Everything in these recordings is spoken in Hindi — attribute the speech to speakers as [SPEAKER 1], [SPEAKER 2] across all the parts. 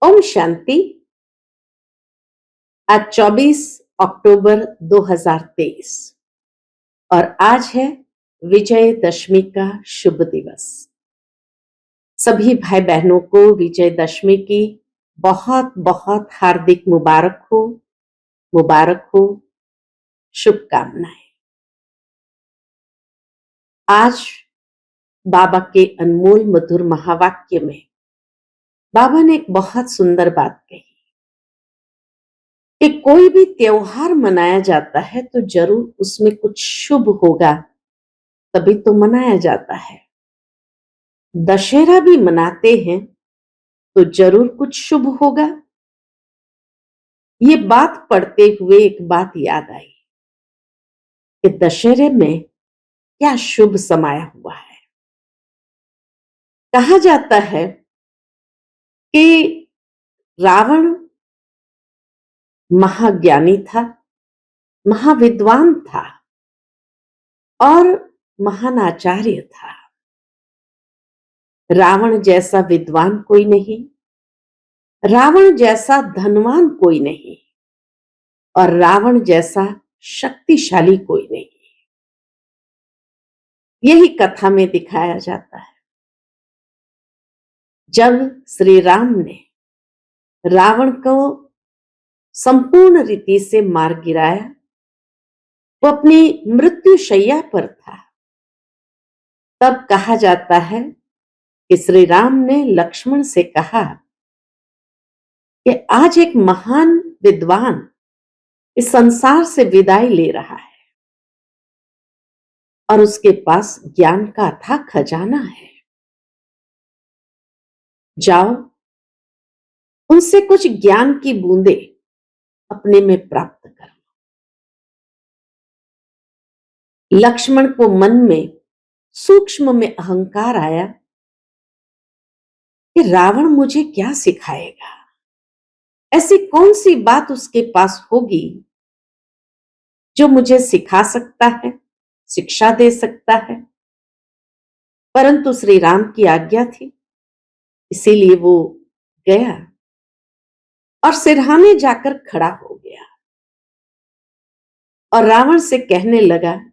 [SPEAKER 1] ओम शांति। आज 24 अक्टूबर 2023 और आज है विजयदशमी का शुभ दिवस। सभी भाई बहनों को विजयदशमी की बहुत बहुत हार्दिक मुबारक हो, शुभकामनाएं। आज बाबा के अनमोल मधुर महावाक्य में बाबा ने एक बहुत सुंदर बात कही कि कोई भी त्योहार मनाया जाता है तो जरूर उसमें कुछ शुभ होगा, तभी तो मनाया जाता है। दशहरा भी मनाते हैं तो जरूर कुछ शुभ होगा। ये बात पढ़ते हुए एक बात याद आई कि दशहरे में क्या शुभ समाया हुआ है। कहा जाता है कि रावण महाज्ञानी था, महाविद्वान था और महान आचार्य था। रावण जैसा विद्वान कोई नहीं, रावण जैसा धनवान कोई नहीं और रावण जैसा शक्तिशाली कोई नहीं। यही कथा में दिखाया जाता है। जब श्री राम ने रावण को संपूर्ण रीति से मार गिराया, वो अपनी मृत्यु शैया पर था, तब कहा जाता है कि श्री राम ने लक्ष्मण से कहा कि आज एक महान विद्वान इस संसार से विदाई ले रहा है और उसके पास ज्ञान का अथाह खजाना है। जाओ, उनसे कुछ ज्ञान की बूंदे अपने में प्राप्त करो। लक्ष्मण को मन में सूक्ष्म में अहंकार आया कि रावण मुझे क्या सिखाएगा, ऐसी कौन सी बात उसके पास होगी जो मुझे सिखा सकता है, शिक्षा दे सकता है। परंतु श्री राम की आज्ञा थी, इसीलिए वो गया और सिरहाने जाकर खड़ा हो गया और रावण से कहने लगा,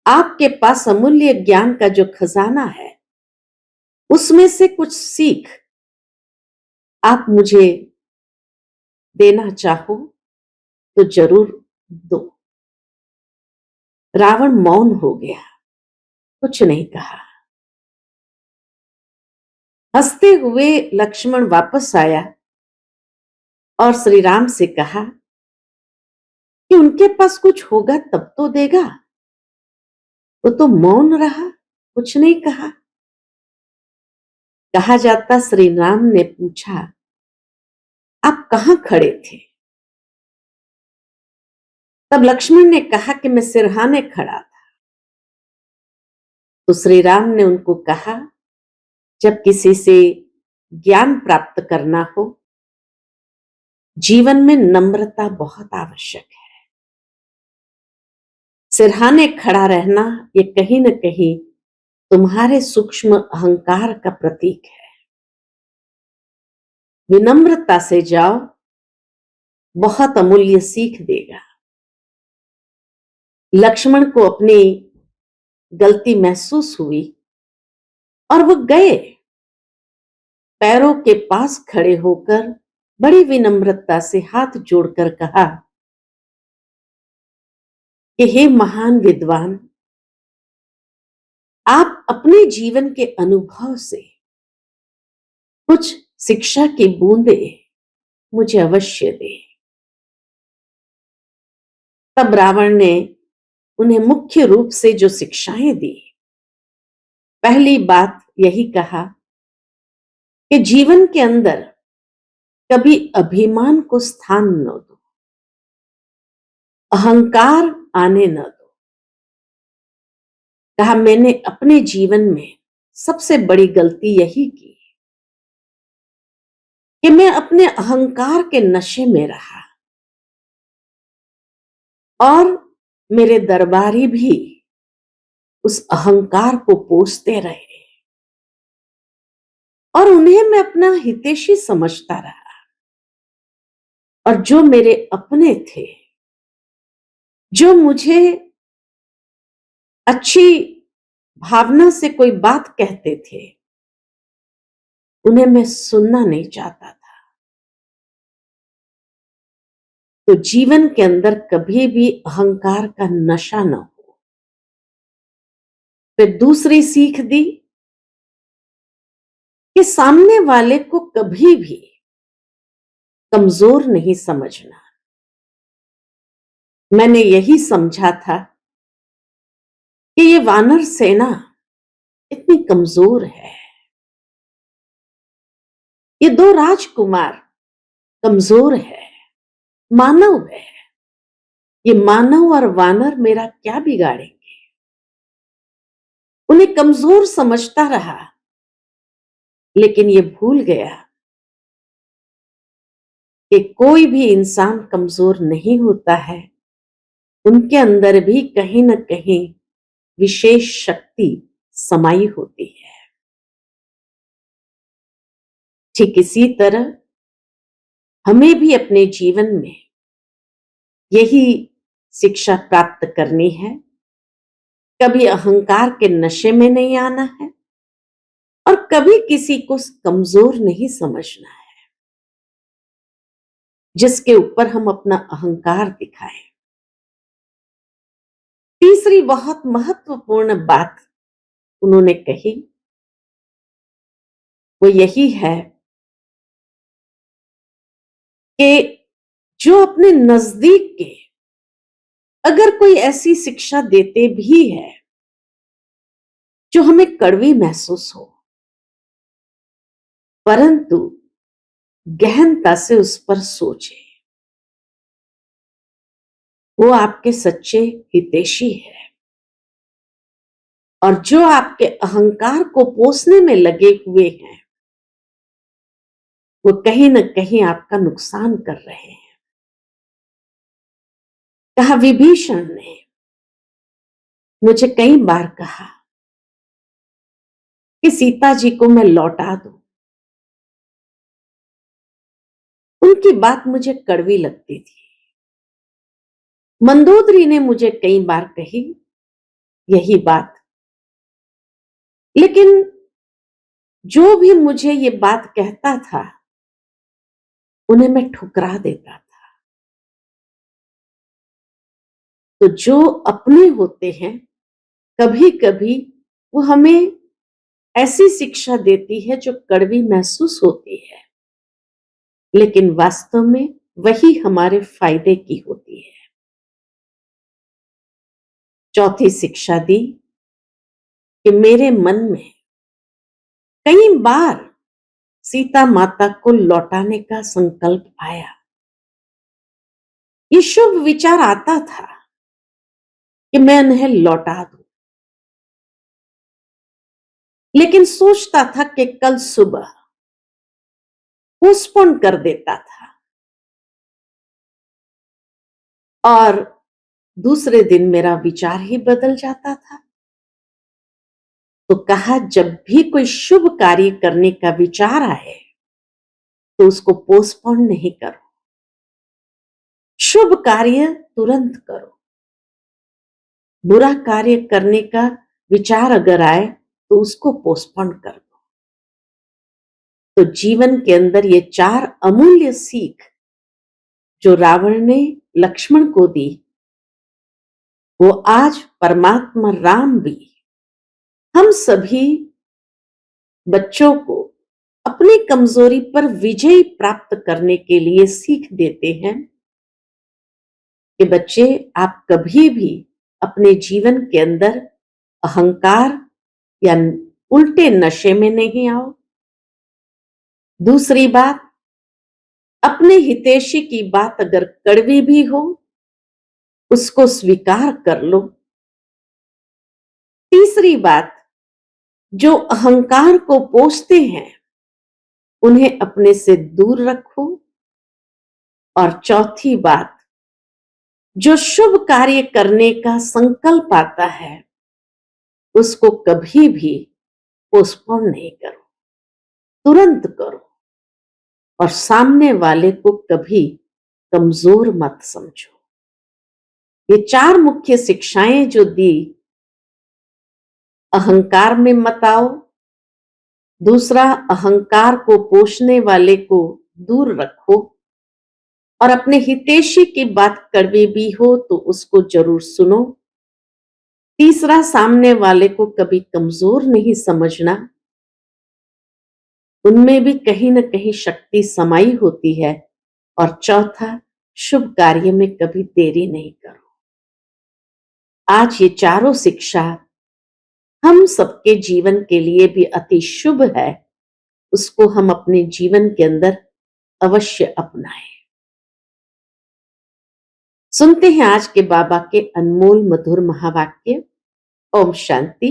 [SPEAKER 1] आपके पास अमूल्य ज्ञान का जो खजाना है उसमें से कुछ सीख आप मुझे देना चाहो तो जरूर दो। रावण मौन हो गया, कुछ नहीं कहा। हंसते हुए लक्ष्मण वापस आया और श्री राम से कहा कि उनके पास कुछ होगा तब तो देगा। वो तो मौन रहा, कुछ नहीं कहा। कहा जाता श्री राम ने पूछा, आप कहां खड़े थे? तब लक्ष्मण ने कहा कि मैं सिरहाने खड़ा था। तो श्री राम ने उनको कहा, जब किसी से ज्ञान प्राप्त करना हो, जीवन में नम्रता बहुत आवश्यक है। सिरहाने खड़ा रहना ये कहीं न कहीं तुम्हारे सूक्ष्म अहंकार का प्रतीक है। विनम्रता से जाओ, बहुत अमूल्य सीख देगा। लक्ष्मण को अपनी गलती महसूस हुई और वो गए, पैरों के पास खड़े होकर बड़ी विनम्रता से हाथ जोड़कर कहा कि हे महान विद्वान, आप अपने जीवन के अनुभव से कुछ शिक्षा की बूंदे मुझे अवश्य दे। तब रावण ने उन्हें मुख्य रूप से जो शिक्षाएं दी, पहली बात यही कहा कि जीवन के अंदर कभी अभिमान को स्थान न दो, अहंकार आने न दो। कहा, मैंने अपने जीवन में सबसे बड़ी गलती यही की कि मैं अपने अहंकार के नशे में रहा और मेरे दरबारी भी उस अहंकार को पोसते रहे। और उन्हें मैं अपना हितैषी समझता रहा। और जो मेरे अपने थे, जो मुझे अच्छी भावना से कोई बात कहते थे, उन्हें मैं सुनना नहीं चाहता था। तो जीवन के अंदर कभी भी अहंकार का नशा न हो। फिर दूसरी सीख दी कि सामने वाले को कभी भी कमजोर नहीं समझना। मैंने यही समझा था कि ये वानर सेना इतनी कमजोर है, ये दो राजकुमार कमजोर है, मानव है, ये मानव और वानर मेरा क्या बिगाड़ेंगे। उन्हें कमजोर समझता रहा, लेकिन ये भूल गया कि कोई भी इंसान कमजोर नहीं होता है। उनके अंदर भी कहीं न कहीं विशेष शक्ति समाई होती है। ठीक इसी तरह हमें भी अपने जीवन में यही शिक्षा प्राप्त करनी है। कभी अहंकार के नशे में नहीं आना है और कभी किसी को कमजोर नहीं समझना है जिसके ऊपर हम अपना अहंकार दिखाएं। तीसरी बहुत महत्वपूर्ण बात उन्होंने कही, वो यही है कि जो अपने नजदीक के अगर कोई ऐसी शिक्षा देते भी है जो हमें कड़वी महसूस हो, परंतु गहनता से उस पर सोचे, वो आपके सच्चे हितैषी है। और जो आपके अहंकार को पोसने में लगे हुए हैं, वो कहीं न कहीं आपका नुकसान कर रहे हैं। कहा विभीषण ने मुझे कई बार कहा कि सीता जी को मैं लौटा दूं। उनकी बात मुझे कड़वी लगती थी। मंदोदरी ने मुझे कई बार कही यही बात, लेकिन जो भी मुझे ये बात कहता था, उन्हें मैं ठुकरा देता था। तो जो अपने होते हैं, कभी कभी वो हमें ऐसी शिक्षा देती है जो कड़वी महसूस होती है, लेकिन वास्तव में वही हमारे फायदे की होती है। चौथी शिक्षा दी कि मेरे मन में कई बार सीता माता को लौटाने का संकल्प आया। ये शुभ विचार आता था कि मैं उन्हें लौटा दूं, लेकिन सोचता था कि कल सुबह पोस्टपोन कर देता था और दूसरे दिन मेरा विचार ही बदल जाता था। तो कहा जब भी कोई शुभ कार्य करने का विचार आए तो उसको पोस्टपोन नहीं करो, शुभ कार्य तुरंत करो। बुरा कार्य करने का विचार अगर आए तो उसको पोस्टपोन कर दो। तो जीवन के अंदर ये चार अमूल्य सीख जो रावण ने लक्ष्मण को दी, वो आज परमात्मा राम भी हम सभी बच्चों को अपनी कमजोरी पर विजय प्राप्त करने के लिए सीख देते हैं कि बच्चे आप कभी भी अपने जीवन के अंदर अहंकार या उल्टे नशे में नहीं आओ। दूसरी बात, अपने हितैषी की बात अगर कड़वी भी हो उसको स्वीकार कर लो। तीसरी बात, जो अहंकार को पोसते हैं उन्हें अपने से दूर रखो। और चौथी बात, जो शुभ कार्य करने का संकल्प आता है उसको कभी भी पोस्टपोन नहीं करो। तुरंत करो और सामने वाले को कभी कमजोर मत समझो। ये 4 मुख्य शिक्षाएं जो दी, अहंकार में मत आओ। दूसरा, अहंकार को पोषने वाले को दूर रखो और अपने हितैषी की बात कड़वी भी हो तो उसको जरूर सुनो। तीसरा, सामने वाले को कभी कमजोर नहीं समझना, उनमें भी कहीं न कहीं शक्ति समाई होती है। और चौथा, शुभ कार्य में कभी देरी नहीं करो। आज ये चारों शिक्षा हम सबके जीवन के लिए भी अति शुभ है, उसको हम अपने जीवन के अंदर अवश्य अपनाएं। सुनते हैं आज के बाबा के अनमोल मधुर महावाक्य। ओम शांति।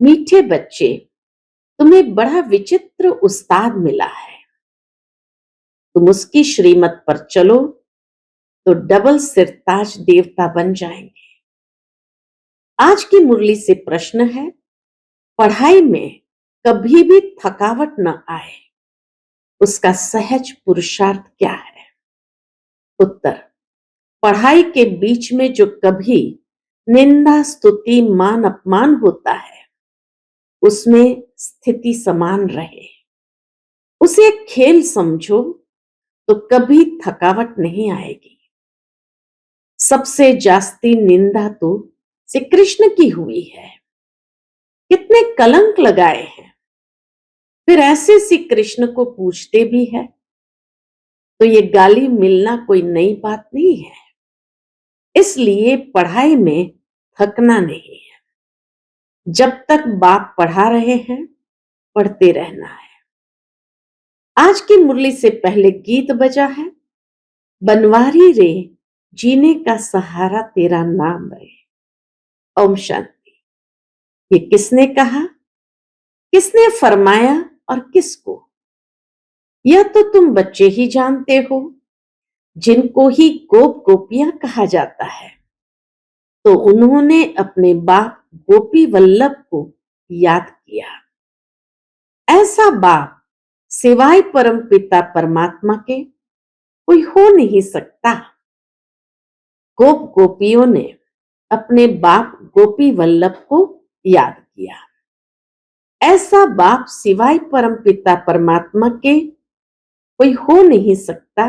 [SPEAKER 1] मीठे बच्चे, तुम्हें बड़ा विचित्र उस्ताद मिला है। तुम उसकी श्रीमत पर चलो तो डबल सिरताज देवता बन जाएंगे। आज की मुरली से प्रश्न है, पढ़ाई में कभी भी थकावट न आए, उसका सहज पुरुषार्थ क्या है? उत्तर, पढ़ाई के बीच में जो कभी निंदा स्तुति मान अपमान होता है, उसमें स्थिति समान रहे, उसे एक खेल समझो तो कभी थकावट नहीं आएगी। सबसे जास्ती निंदा तो श्री कृष्ण की हुई है, कितने कलंक लगाए हैं, फिर ऐसे श्री कृष्ण को पूछते भी है, तो ये गाली मिलना कोई नई बात नहीं है। इसलिए पढ़ाई में थकना नहीं है। जब तक बाप पढ़ा रहे हैं, पढ़ते रहना है। आज की मुरली से पहले गीत बजा है, बनवारी रे जीने का सहारा तेरा नाम रे। ओम शांति। ये किसने कहा, किसने फरमाया और किसको? यह तो तुम बच्चे ही जानते हो, जिनको ही गोप गोपियां कहा जाता है। तो उन्होंने अपने बाप गोपी वल्लभ को याद किया। ऐसा बाप सिवाय परम पिता परमात्मा के कोई हो नहीं सकता। गोप गोपियों ने अपने बाप गोपी वल्लभ को याद किया। ऐसा बाप सिवाय परम पिता परमात्मा के कोई हो नहीं सकता,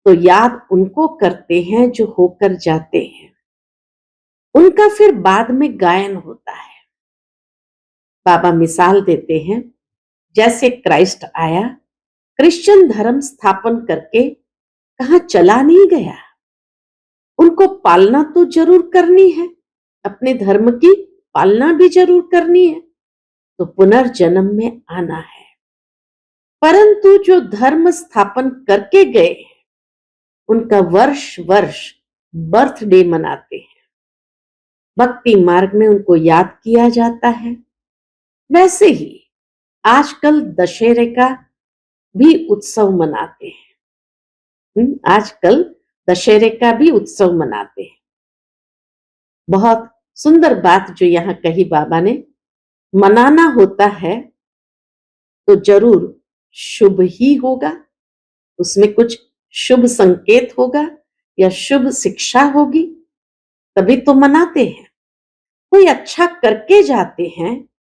[SPEAKER 1] तो याद उनको करते हैं जो होकर जाते हैं। उनका फिर बाद में गायन होता है। बाबा मिसाल देते हैं, जैसे क्राइस्ट आया, क्रिश्चियन धर्म स्थापन करके कहां चला नहीं गया। उनको पालना तो जरूर करनी है, अपने धर्म की पालना भी जरूर करनी है, तो पुनर्जन्म में आना है। परंतु जो धर्म स्थापन करके गए, उनका वर्ष वर्ष बर्थडे मनाते हैं। भक्ति मार्ग में उनको याद किया जाता है। वैसे ही आजकल दशहरे का भी उत्सव मनाते हैं। आजकल दशहरे का भी उत्सव मनाते हैं। बहुत सुंदर बात जो यहाँ कही बाबा ने, मनाना होता है तो जरूर शुभ ही होगा, उसमें कुछ शुभ संकेत होगा या शुभ शिक्षा होगी, तभी तो मनाते हैं। कोई अच्छा करके जाते हैं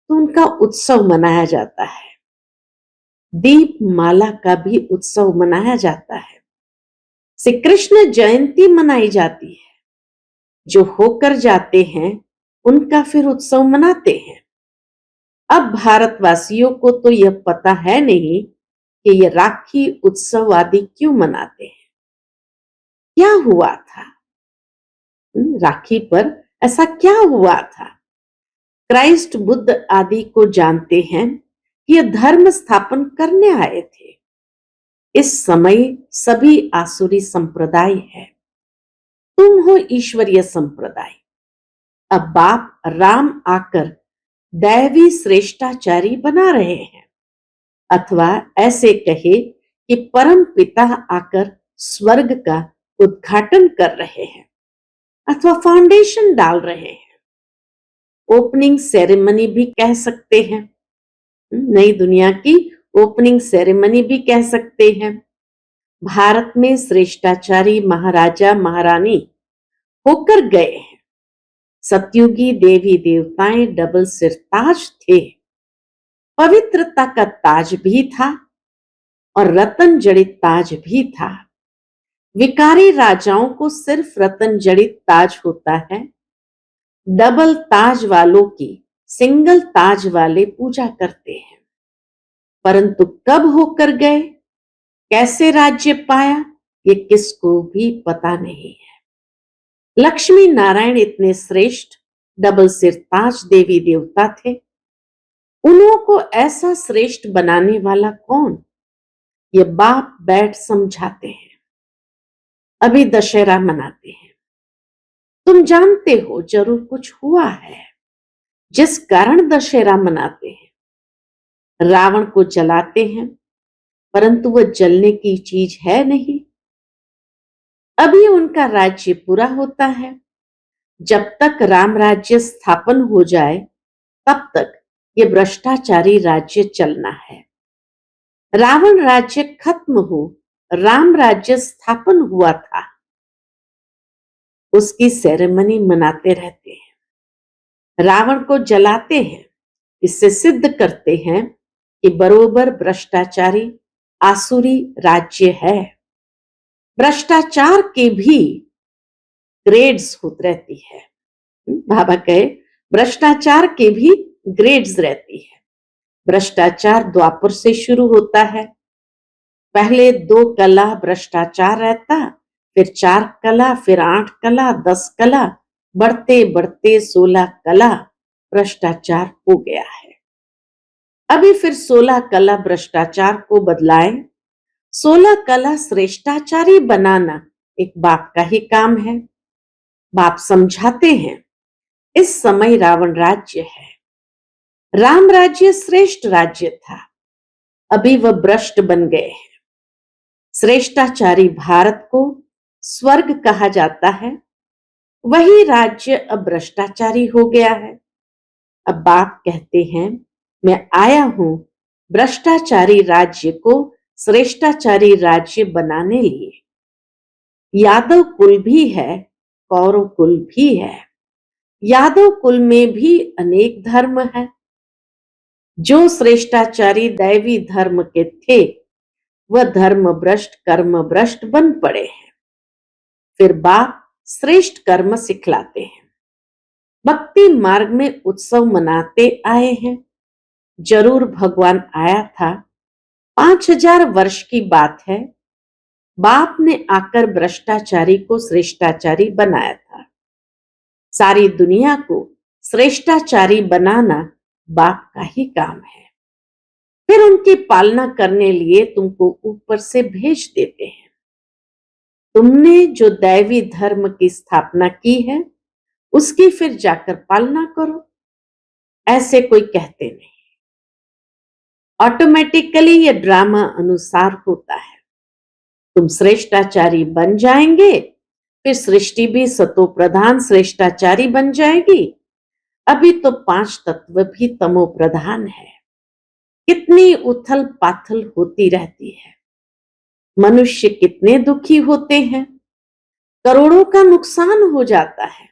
[SPEAKER 1] तो उनका उत्सव मनाया जाता है। दीप माला का भी उत्सव मनाया जाता है। श्री कृष्ण जयंती मनाई जाती है। जो होकर जाते हैं उनका फिर उत्सव मनाते हैं। अब भारतवासियों को तो यह पता है नहीं कि ये राखी उत्सव आदि क्यों मनाते हैं, क्या हुआ था राखी पर, ऐसा क्या हुआ था। क्राइस्ट बुद्ध आदि को जानते हैं कि ये धर्म स्थापन करने आए थे। इस समय सभी आसुरी संप्रदाय है, तुम हो ईश्वरीय संप्रदाय। अब बाप राम आकर दैवी श्रेष्ठाचारी बना रहे हैं, अथवा ऐसे कहे कि परम पिता आकर स्वर्ग का उद्घाटन कर रहे हैं, अथवा फाउंडेशन डाल रहे हैं। ओपनिंग सेरेमनी भी कह सकते हैं, नई दुनिया की ओपनिंग सेरेमनी भी कह सकते हैं। भारत में श्रेष्ठाचारी महाराजा महारानी होकर गए हैं। सतयुगी देवी देवताएं डबल सिर ताज थे। पवित्रता का ताज भी था और रतन जड़ित ताज भी था। विकारी राजाओं को सिर्फ रतन जड़ित ताज होता है। डबल ताज वालों की सिंगल ताज वाले पूजा करते हैं। परंतु कब होकर गए, कैसे राज्य पाया, ये किसको भी पता नहीं है। लक्ष्मी नारायण इतने श्रेष्ठ डबल सिर ताज देवी देवता थे। उन्हों को ऐसा श्रेष्ठ बनाने वाला कौन, ये बाप बैठ समझाते हैं। अभी दशहरा मनाते हैं। तुम जानते हो जरूर कुछ हुआ है जिस कारण दशहरा मनाते हैं। रावण को जलाते हैं, परंतु वह जलने की चीज है नहीं। अभी उनका राज्य पूरा होता है। जब तक राम राज्य स्थापन हो जाए तब तक ये भ्रष्टाचारी राज्य चलना है। रावण राज्य खत्म हो, राम राज्य स्थापन हुआ था, उसकी सेरेमनी मनाते रहते हैं। रावण को जलाते हैं, इससे सिद्ध करते हैं कि बरोबर भ्रष्टाचारी आसुरी राज्य है। भ्रष्टाचार के भी ग्रेड्स होती रहती है। बाबा कहे भ्रष्टाचार के भी ग्रेड्स रहती है। भ्रष्टाचार द्वापर से शुरू होता है। पहले 2 कला भ्रष्टाचार रहता, फिर 4 कला, फिर 8 कला, 10 कला, बढ़ते बढ़ते 16 कला भ्रष्टाचार हो गया है। अभी फिर 16 कला भ्रष्टाचार को बदलाए। 16 कला श्रेष्ठाचारी बनाना एक बाप का ही काम है। बाप समझाते हैं इस समय रावण राज्य है, राम राज्य श्रेष्ठ राज्य था, अभी वह भ्रष्ट बन गए हैं। श्रेष्ठाचारी भारत को स्वर्ग कहा जाता है, वही राज्य अब भ्रष्टाचारी हो गया है। अब बाप कहते हैं मैं आया हूं भ्रष्टाचारी राज्य को श्रेष्ठाचारी राज्य बनाने लिए। यादव कुल भी है, कौरव कुल भी है। यादव कुल में भी अनेक धर्म है। जो श्रेष्ठाचारी दैवी धर्म के थे वह धर्म भ्रष्ट कर्म भ्रष्ट बन पड़े हैं। फिर बाप श्रेष्ठ कर्म सिखलाते हैं। भक्ति मार्ग में उत्सव मनाते आए हैं। जरूर भगवान आया था। 5000 वर्ष की बात है। बाप ने आकर भ्रष्टाचारी को श्रेष्ठाचारी बनाया था। सारी दुनिया को श्रेष्ठाचारी बनाना बाप का ही काम है। फिर उनकी पालना करने लिए तुमको ऊपर से भेज देते हैं। तुमने जो दैवी धर्म की स्थापना की है उसकी फिर जाकर पालना करो, ऐसे कोई कहते नहीं। ऑटोमेटिकली ये ड्रामा अनुसार होता है। तुम श्रेष्ठाचारी बन जाएंगे, फिर सृष्टि भी सतो प्रधान श्रेष्ठाचारी बन जाएगी। अभी तो 5 तत्व भी तमो प्रधान है। कितनी उथल पाथल होती रहती है। मनुष्य कितने दुखी होते हैं, करोड़ों का नुकसान हो जाता है।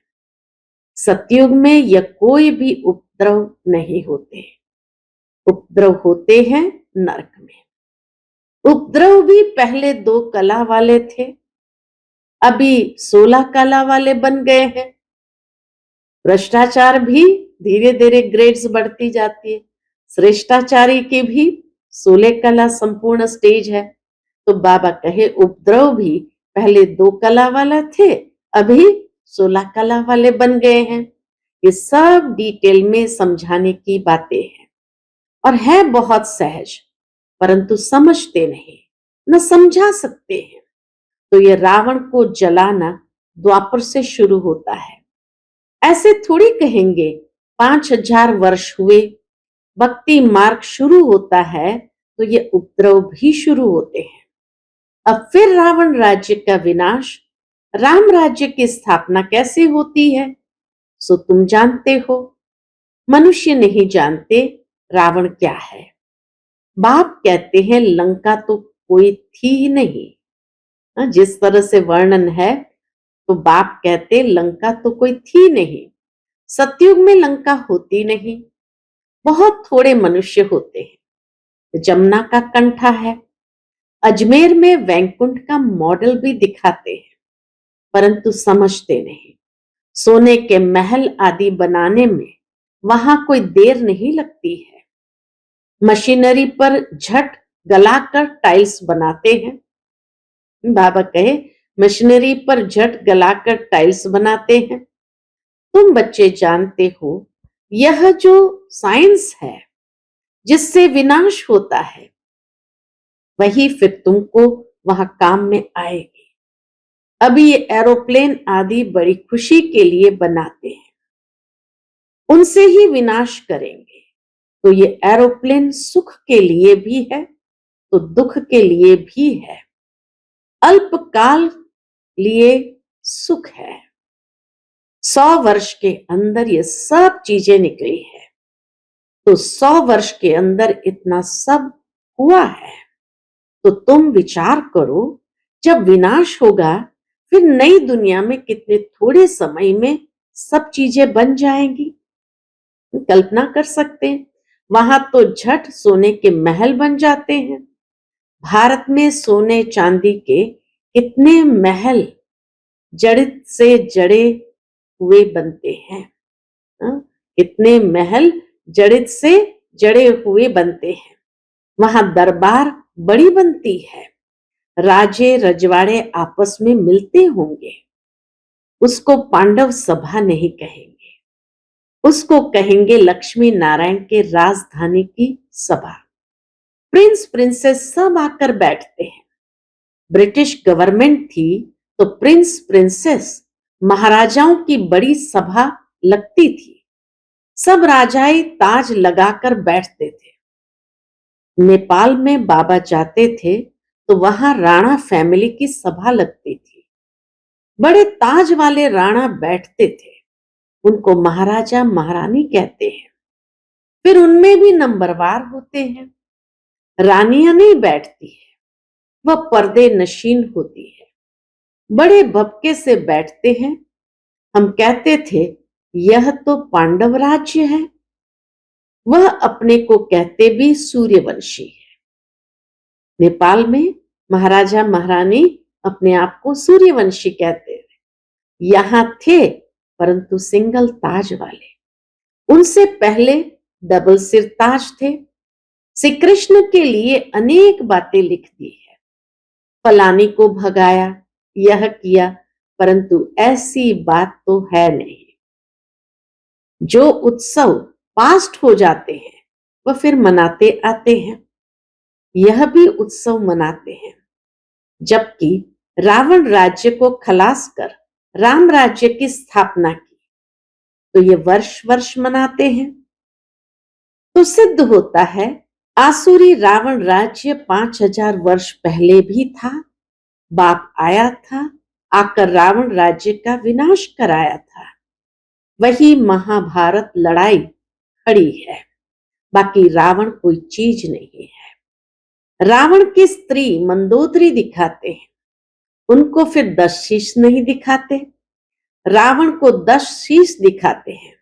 [SPEAKER 1] सतयुग में यह कोई भी उपद्रव नहीं होते। उपद्रव होते हैं नरक में। उपद्रव भी पहले 2 कला वाले थे, अभी 16 कला वाले बन गए हैं। भ्रष्टाचार भी धीरे धीरे ग्रेड्स बढ़ती जाती है। श्रेष्ठाचारी की भी 16 कला संपूर्ण स्टेज है। तो बाबा कहे उपद्रव भी पहले 2 कला वाला थे, अभी 16 कला वाले बन गए हैं। ये सब डिटेल में समझाने की बातें हैं और है बहुत सहज, परंतु समझते नहीं, न समझा सकते हैं। तो ये रावण को जलाना द्वापर से शुरू होता है। ऐसे थोड़ी कहेंगे 5000 वर्ष हुए, भक्ति मार्ग शुरू होता है तो ये उपद्रव भी शुरू होते हैं। अब फिर रावण राज्य का विनाश, राम राज्य की स्थापना कैसे होती है सो तुम जानते हो। मनुष्य नहीं जानते रावण क्या है। बाप कहते हैं लंका तो कोई थी ही नहीं। जिस तरह से वर्णन है, तो बाप कहते लंका तो कोई थी नहीं। सतयुग में लंका होती नहीं, बहुत थोड़े मनुष्य होते हैं। जमुना का कंठा है। अजमेर में वैकुंठ का मॉडल भी दिखाते हैं, परंतु समझते नहीं। सोने के महल आदि बनाने में वहां कोई देर नहीं लगती है। मशीनरी पर झट गलाकर टाइल्स बनाते हैं। बाबा कहे मशीनरी पर झट गलाकर टाइल्स बनाते हैं। तुम बच्चे जानते हो, यह जो साइंस है जिससे विनाश होता है, वही फिर तुमको वहां काम में आएगी। अभी ये एरोप्लेन आदि बड़ी खुशी के लिए बनाते हैं, उनसे ही विनाश करेंगे। तो ये एरोप्लेन सुख के लिए भी है तो दुख के लिए भी है। अल्पकाल लिए सुख है। 100 वर्ष के अंदर ये सब चीजें निकली है, तो 100 वर्ष के अंदर इतना सब हुआ है। तो तुम विचार करो, जब विनाश होगा फिर नई दुनिया में कितने थोड़े समय में सब चीजें बन जाएंगी। कल्पना कर सकते हैं, वहां तो झट सोने के महल बन जाते हैं। भारत में सोने चांदी के कितने महल जड़ित से जड़े हुए बनते हैं। कितने महल जड़ित से जड़े हुए बनते हैं। वहां दरबार बड़ी बनती है। राजे रजवाड़े आपस में मिलते होंगे। उसको पांडव सभा नहीं कहेंगे, उसको कहेंगे लक्ष्मी नारायण के राजधानी की सभा। प्रिंस प्रिंसेस सब आकर बैठते हैं। ब्रिटिश गवर्नमेंट थी तो प्रिंस प्रिंसेस महाराजाओं की बड़ी सभा लगती थी। सब राजाएं ताज लगाकर बैठते थे। नेपाल में बाबा जाते थे तो वहां राणा फैमिली की सभा लगती थी। बड़े ताज वाले राणा बैठते थे, उनको महाराजा महारानी कहते हैं। फिर उनमें भी नंबरवार होते हैं। रानियां नहीं बैठती है, वह पर्दे नशीन होती है, बड़े भपके से बैठते हैं। हम कहते थे यह तो पांडव राज्य है। वह अपने को कहते भी सूर्यवंशी है। नेपाल में महाराजा महारानी अपने आप को सूर्यवंशी कहते हैं। यहां थे परंतु सिंगल ताज वाले। उनसे पहले डबल सिर ताज थे। श्री कृष्ण के लिए अनेक बातें लिख दी है। फलानी को भगाया, यह किया, परंतु ऐसी बात तो है नहीं। जो उत्सव पास्ट हो जाते हैं वह फिर मनाते आते हैं। यह भी उत्सव मनाते हैं। जबकि रावण राज्य को खलास कर राम राज्य की स्थापना की, तो ये वर्ष वर्ष मनाते हैं। तो सिद्ध होता है आसुरी रावण राज्य 5000 वर्ष पहले भी था। बाप आया था, आकर रावण राज्य का विनाश कराया था। वही महाभारत लड़ाई खड़ी है। बाकी रावण कोई चीज नहीं है। रावण की स्त्री मंदोदरी दिखाते हैं, उनको फिर 10 शीश नहीं दिखाते। रावण को 10 शीश दिखाते हैं।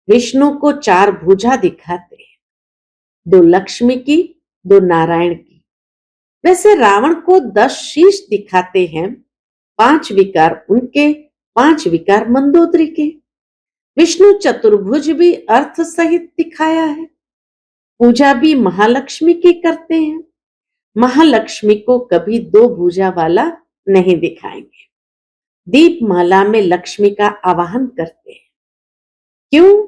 [SPEAKER 1] विष्णु को 4 भुजा दिखाते हैं, 2 लक्ष्मी की, 2 नारायण की। वैसे रावण को 10 शीश दिखाते हैं, 5 विकार उनके, 5 विकार मंदोदरी के। विष्णु चतुर्भुज भी अर्थ सहित दिखाया है। पूजा भी महालक्ष्मी की करते हैं। महालक्ष्मी को कभी 2 भुजा वाला नहीं दिखाएंगे। दीपमाला में लक्ष्मी का आवाहन करते हैं। क्यों?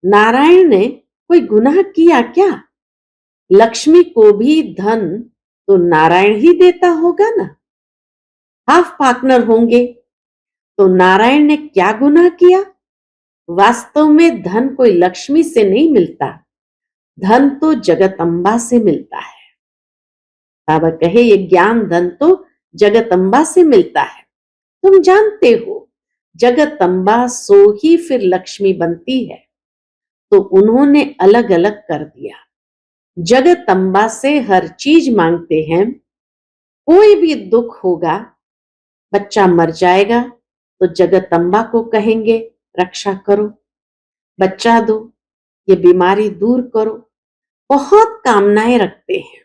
[SPEAKER 1] नारायण ने कोई गुनाह किया क्या? लक्ष्मी को भी धन तो नारायण ही देता होगा ना। हाफ पार्टनर होंगे तो नारायण ने क्या गुनाह किया? वास्तव में धन कोई लक्ष्मी से नहीं मिलता, धन तो जगदम्बा से मिलता है। बाबा कहे ये ज्ञान धन तो जगदम्बा से मिलता है। तुम जानते हो जगदम्बा सो ही फिर लक्ष्मी बनती है, तो उन्होंने अलग अलग कर दिया। जगदम्बा से हर चीज मांगते हैं। कोई भी दुख होगा, बच्चा मर जाएगा तो जगदम्बा को कहेंगे रक्षा करो, बच्चा दो, ये बीमारी दूर करो। बहुत कामनाएं रखते हैं।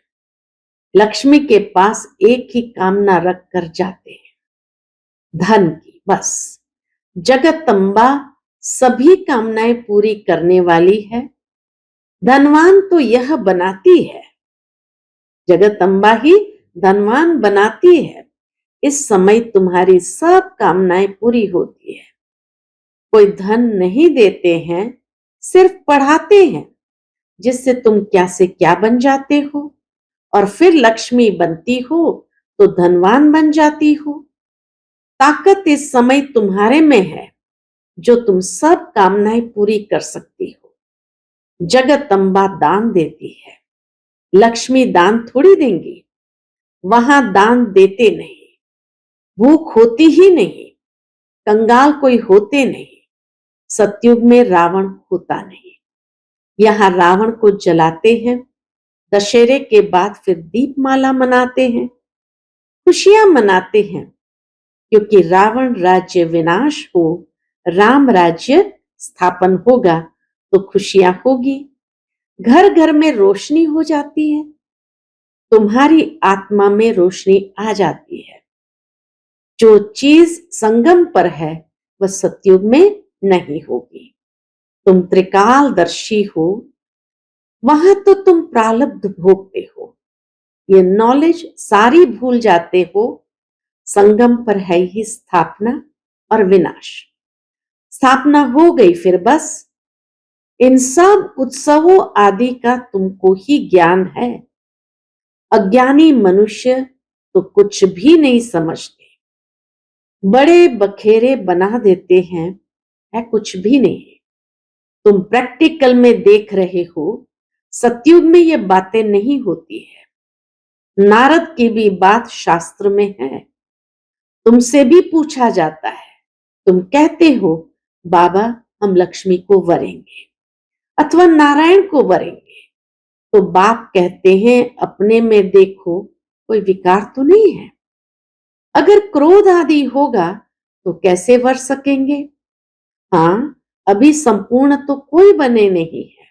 [SPEAKER 1] लक्ष्मी के पास एक ही कामना रख कर जाते हैं, धन की, बस। जगदम्बा सभी कामनाएं पूरी करने वाली है। धनवान तो यह बनाती है, जगदम्बा ही धनवान बनाती है। इस समय तुम्हारी सब कामनाएं पूरी होती है। कोई धन नहीं देते हैं, सिर्फ पढ़ाते हैं, जिससे तुम क्या से क्या बन जाते हो, और फिर लक्ष्मी बनती हो तो धनवान बन जाती हो। ताकत इस समय तुम्हारे में है, जो तुम सब कामनाएं पूरी कर सकती हो। जगदम्बा दान देती है, लक्ष्मी दान थोड़ी देंगी। वहां दान देते नहीं, भूख होती ही नहीं, कंगाल कोई होते नहीं। सतयुग में रावण होता नहीं। यहाँ रावण को जलाते हैं, दशहरे के बाद फिर दीपमाला मनाते हैं, खुशियां मनाते हैं, क्योंकि रावण राज्य विनाश हो, राम राज्य स्थापन होगा तो खुशियां होगी। घर घर में रोशनी हो जाती है, तुम्हारी आत्मा में रोशनी आ जाती है। जो चीज संगम पर है वह सतयुग में नहीं होगी। तुम त्रिकालदर्शी हो, वहां तो तुम प्रारब्ध भोगते हो, ये नॉलेज सारी भूल जाते हो। संगम पर है ही स्थापना और विनाश। स्थापना हो गई फिर बस। इन सब उत्सवों आदि का तुमको ही ज्ञान है। अज्ञानी मनुष्य तो कुछ भी नहीं समझते, बड़े बखेरे बना देते हैं, है कुछ भी नहीं। तुम प्रैक्टिकल में देख रहे हो, सतयुग में ये बातें नहीं होती है। नारद की भी बात शास्त्र में है, तुमसे भी पूछा जाता है, तुम कहते हो बाबा हम लक्ष्मी को वरेंगे अथवा नारायण को वरेंगे, तो बाप कहते हैं अपने में देखो कोई विकार तो नहीं है। अगर क्रोध आदि होगा तो कैसे वर सकेंगे। हाँ, अभी संपूर्ण तो कोई बने नहीं है,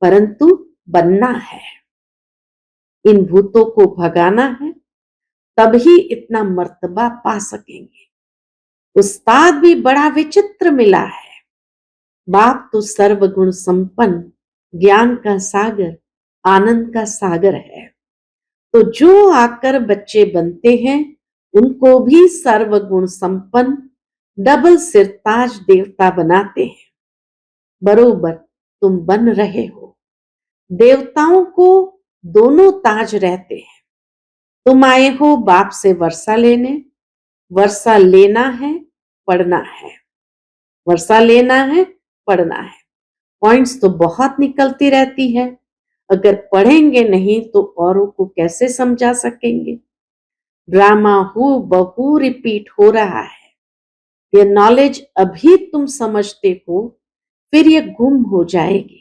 [SPEAKER 1] परंतु बनना है। इन भूतों को भगाना है, तभी इतना मर्तबा पा सकेंगे। उस्ताद भी बड़ा विचित्र मिला है। बाप तो सर्वगुण संपन्न, ज्ञान का सागर, आनंद का सागर है। तो जो आकर बच्चे बनते हैं, उनको भी सर्वगुण संपन्न डबल सिरताज देवता बनाते हैं। बरोबर तुम बन रहे हो। देवताओं को दोनों ताज रहते हैं। तुम आए हो बाप से वर्षा लेने, वर्षा लेना है, पढ़ना है, वर्षा लेना है, पढ़ना है। पॉइंट्स तो बहुत निकलती रहती है, अगर पढ़ेंगे नहीं तो औरों को कैसे समझा सकेंगे। ड्रामा हु बहु रिपीट हो रहा है। ये नॉलेज अभी तुम समझते हो, फिर ये गुम हो जाएगी।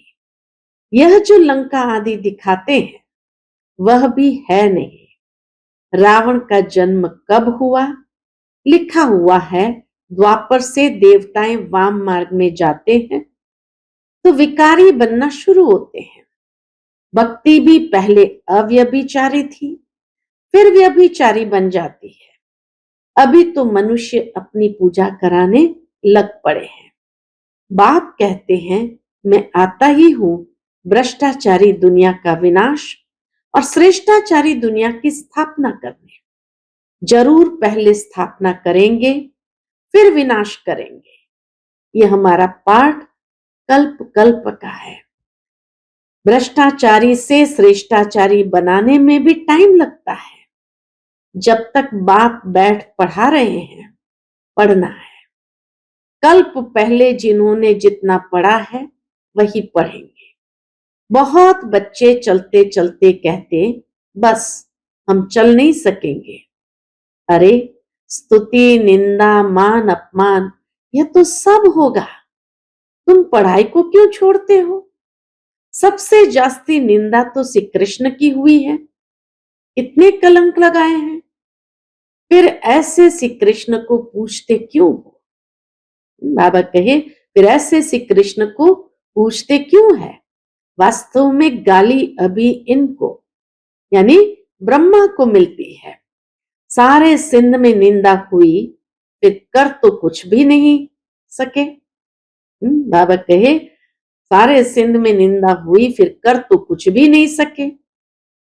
[SPEAKER 1] यह जो लंका आदि दिखाते हैं वह भी है नहीं। रावण का जन्म कब हुआ, लिखा हुआ है द्वापर से देवताएं वाम मार्ग में जाते हैं तो विकारी बनना शुरू होते हैं। भक्ति भी पहले अव्यभिचारी थी, फिर व्यभिचारी बन जाती है। अभी तो मनुष्य अपनी पूजा कराने लग पड़े हैं। बाप कहते हैं मैं आता ही हूं भ्रष्टाचारी दुनिया का विनाश और श्रेष्ठाचारी दुनिया की स्थापना करने। जरूर पहले स्थापना करेंगे, फिर विनाश करेंगे। यह हमारा पाठ कल्प कल्प का है। भ्रष्टाचारी से श्रेष्ठाचारी बनाने में भी टाइम लगता है। जब तक बाप बैठ पढ़ा रहे हैं, पढ़ना है। कल्प पहले जिन्होंने जितना पढ़ा है वही पढ़ेंगे। बहुत बच्चे चलते चलते कहते बस हम चल नहीं सकेंगे। अरे स्तुति, निंदा, मान, अपमान यह तो सब होगा, तुम पढ़ाई को क्यों छोड़ते हो। सबसे जास्ती निंदा तो श्री कृष्ण की हुई है, इतने कलंक लगाए हैं, फिर ऐसे श्री कृष्ण को पूछते क्यों हो? बाबा कहे फिर ऐसे श्री कृष्ण को पूछते क्यों है? वास्तव में गाली अभी इनको यानी ब्रह्मा को मिलती है। सारे सिंध में निंदा हुई, फिर कर तो कुछ भी नहीं सके। बाबा कहे सारे सिंध में निंदा हुई, फिर कर तो कुछ भी नहीं सके।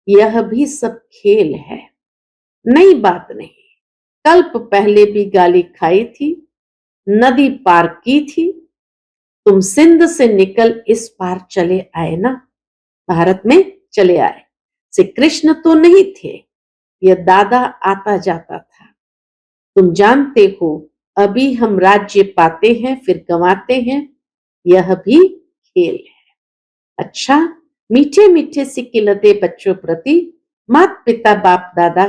[SPEAKER 1] यह भी सब खेल है, नई बात नहीं। कल्प पहले भी गाली खाई थी, नदी पार की थी। तुम सिंध से निकल इस पार चले आए ना, भारत में चले आए। श्री कृष्ण तो नहीं थे, यह दादा आता जाता था। तुम जानते हो अभी हम राज्य पाते हैं फिर गंवाते हैं, यह भी खेल है। अच्छा, मीठे मीठे सिकिलते बच्चों प्रति माता पिता बाप दादा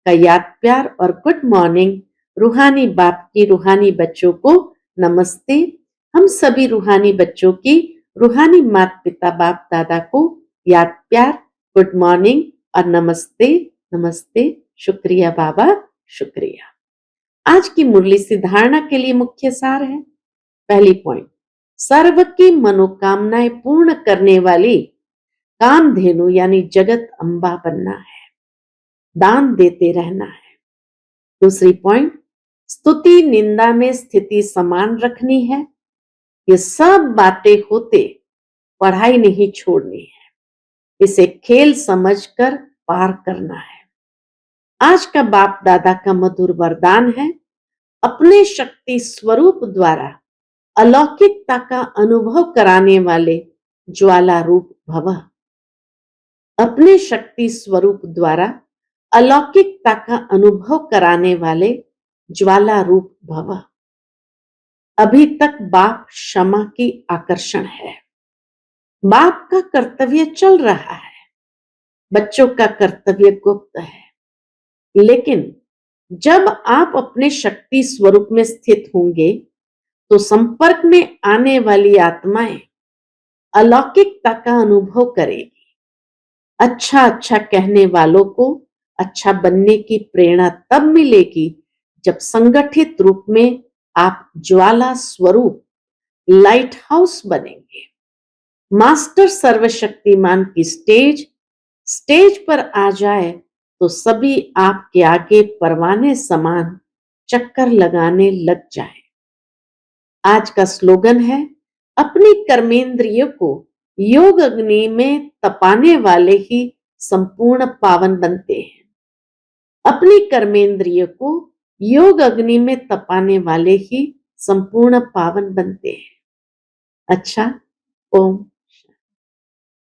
[SPEAKER 1] का याद प्यार और गुड मॉर्निंग। रूहानी बाप की रूहानी बच्चों को नमस्ते। हम सभी रूहानी बच्चों की रूहानी माता पिता बाप दादा को याद प्यार, गुड मॉर्निंग और नमस्ते। नमस्ते, शुक्रिया बाबा, शुक्रिया। आज की मुरली से धारणा के लिए मुख्य सार है। पहली पॉइंट, सर्व की मनोकामनाएं पूर्ण करने वाली कामधेनु यानी जगत अम्बा बनना है, दान देते रहना है। दूसरी पॉइंट, स्तुति निंदा में स्थिति समान रखनी है। ये सब बातें होते पढ़ाई नहीं छोड़नी है, इसे खेल समझकर पार करना है। आज का बाप दादा का मधुर वरदान है, अपने शक्ति स्वरूप द्वारा अलौकिकता का अनुभव कराने वाले ज्वाला रूप भव। अपने शक्ति स्वरूप द्वारा अलौकिकता का अनुभव कराने वाले ज्वाला रूप भव। अभी तक बाप क्षमा की आकर्षण है, बाप का कर्तव्य चल रहा है, बच्चों का कर्तव्य गुप्त है। लेकिन जब आप अपने शक्ति स्वरूप में स्थित होंगे तो संपर्क में आने वाली आत्माएं अलौकिकता का अनुभव करेगी। अच्छा अच्छा कहने वालों को अच्छा बनने की प्रेरणा तब मिलेगी जब संगठित रूप में आप ज्वाला स्वरूप लाइट हाउस बनेंगे। मास्टर सर्वशक्तिमान की स्टेज पर आ जाए तो सभी आपके आगे परवाने समान चक्कर लगाने लग जाए। आज का स्लोगन है, अपनी कर्मेंद्रियों को योग अग्नि में तपाने वाले ही संपूर्ण पावन बनते हैं। अपनी कर्मेंद्रियों को योग अग्नि में तपाने वाले ही संपूर्ण पावन बनते हैं। अच्छा, ओम